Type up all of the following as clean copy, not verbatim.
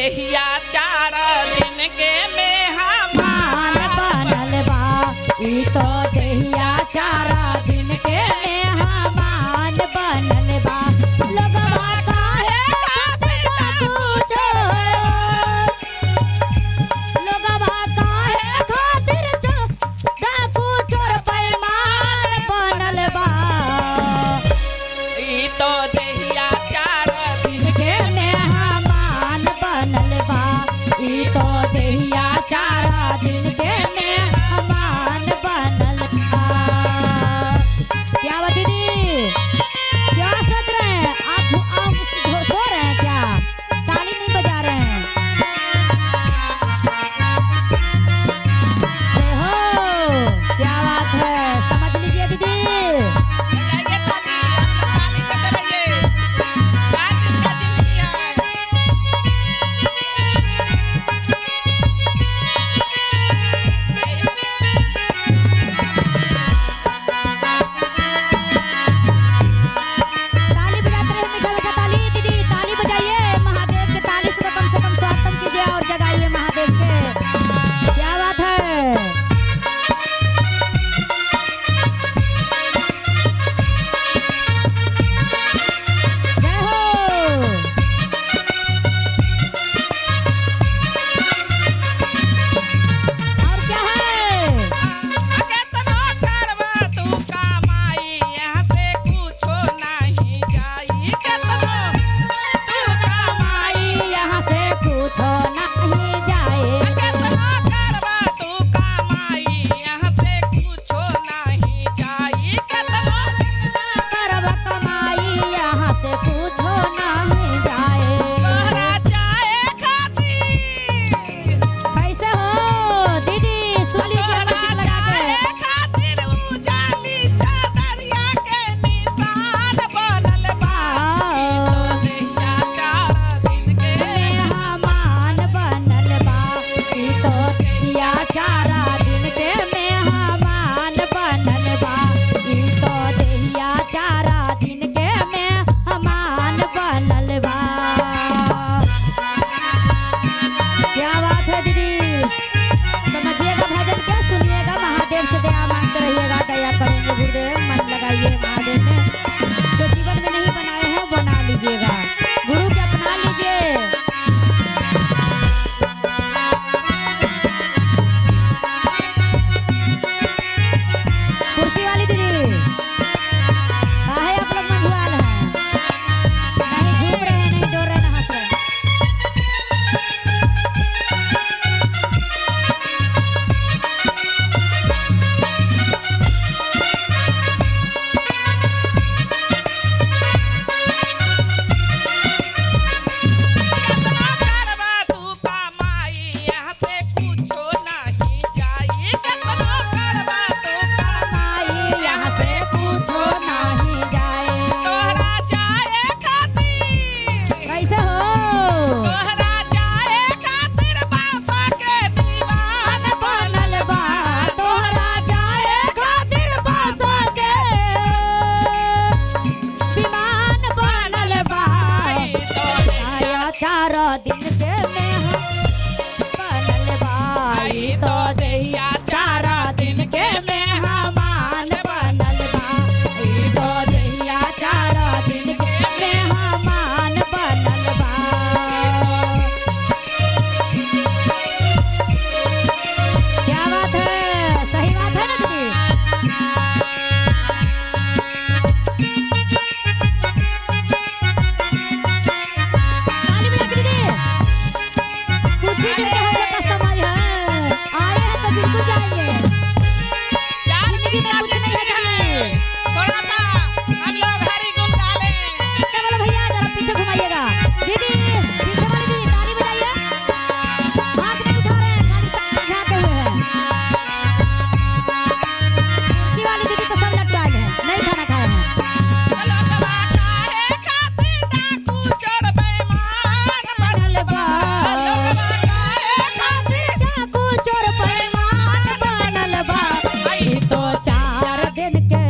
देहिया 4 दिन के मेहमान बनल बा। ई तो देहिया 4 दिन के मेहमान बनल बा। लोगवा काहे खातिर पूछो, लोगवा काहे खातिर डाकू चोर पैमान बनल बा। ई तो देहिया 4 दिन के मेहमान बनल बा। ई तो देहिया 4 दिन के मेहमान बनल बा। क्या बात दीदी, क्या सोच रहे हैं आप सो रहे हैं क्या? ताली नहीं बजा रहे हैं? जय हो, क्या बात है, समझ लीजिए दीदी। बजाइए ताली, ताली बजाइए। 4 दिन का जिंदगी है। ताली बजाते रहिए, मीठा मीठा ताली दीदी, ताली बजाइए। महादेव के ताली से कम स्वागतम कीजिए और जगाइए महादेव के। क्या बात है। जय हो। और क्या है? केतनो करबा तू कमाई यहाँ से कुछो नहीं जाई। केतनो तू कमाई यहाँ से कुछो नहीं जाए। केतनो करबा तू कमाई यहाँ से कुछो नहीं जाई। केतनो करब कमाई यहाँ से कुछो नहीं जाए। तोहरा जाए खातिर कैसे हो दीदी, सुन लीजिए तोहरा म्यूजिक लगा जाए के। खातिर उजाली चादरिया के निशान बनल बा। ई तो देहिया 4 दिन के मेहमान बनल बा। ई तो देहिया 4 दिन के मेहमान बनल बा। ई तो देहिया 4 दिन के मेहमान बनल बा। क्या बात है दीदी, समझिएगा भजन क्या, सुनिएगा, महादेव से दया मांगते रहिएगा। दया करेंगे गुरुदेव, मन लगाइए महादेव में। जो जीवन में नहीं बनाए हैं बना लीजिएगा, गुरु के अपना लीजिए। कुर्सी वाली दीदी, काहे आप लोग मंझुआल हैं? नहीं झूम रहे हैं, नहीं डोल रहे हैं, ना हंस रहे हैं। केतना करबा तू कमाई यहाँ से कुछो नहीं जाई। केतना करबा तू कमाई यहाँ से कुछो नहीं जाए। तोहरा जाए खातिर कैसे हो? तोहरा जाए खातिर बासा के दीवान बनल बा। तोहरा जाए खातिर बासा के विमान बनल बा। ई तो आया 4 दिन के मेहमान बनल बा। ई तो देहिया 4 दिन के मेहमान बनल बा। ई तो देहिया 4 दिन के मेहमान बनल बा। क्या बात है, सही बात है ना दीदी? ताली बजा के दीदी, कुछ ही दिन का हम लोग का समय है, आए हैं तो बिल्कुल जाइए। 4 दिन का जिंदगी है। थोड़ा सा हम लोग हरी गुम डाले। क्या बोले भैया, जरा पीछे घुमाइएगा। दीदी, पीछे वाली दीदी, ताली बजाइए। हाथ नहीं उठा रहे हैं, खाली सर झाँके हुए हैं। कुर्सी वाली दीदी तो सब लटकाए हैं, नहीं खाना खाए हैं। लोगवा काहे खातिर डाकू चोर बेईमान बनल बा। लोगवा काहे खातिर डाकू चोर पैमान बनल बा। ई तो 4 दिन के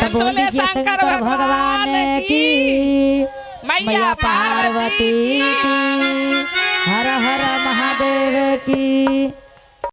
प्रेम से बोल बोले दीजिए शंकर भगवान की मैया पार्वती की हर हर महादेव की